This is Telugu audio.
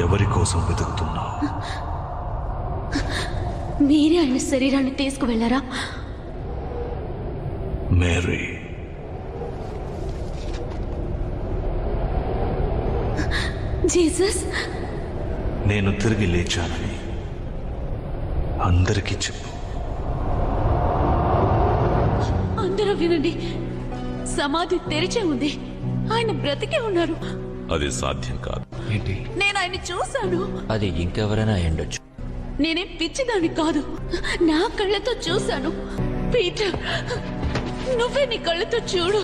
ఎవరి కోసం వెతుకుతున్నావు? మీరే ఆయన శరీరాన్ని తీసుకువెళ్లారా? మేరీ, జీసస్, నేను తిరిగి లేచానని అందరికీ చెప్పు. అందరూ వినండి, సమాధి తెరిచే ఉంది, ఆయన బ్రతికే ఉన్నారు. అది సాధ్యం కాదు. ఏంటి? నేను ఆయన చూశాను. అది ఇంకెవరైనా అయ్యుండొచ్చు. నేనేం పిచ్చిదాన్ని కాదు, నా కళ్ళతో చూశాను. పీటర్, నువ్వే నీ కళ్ళతో చూడు.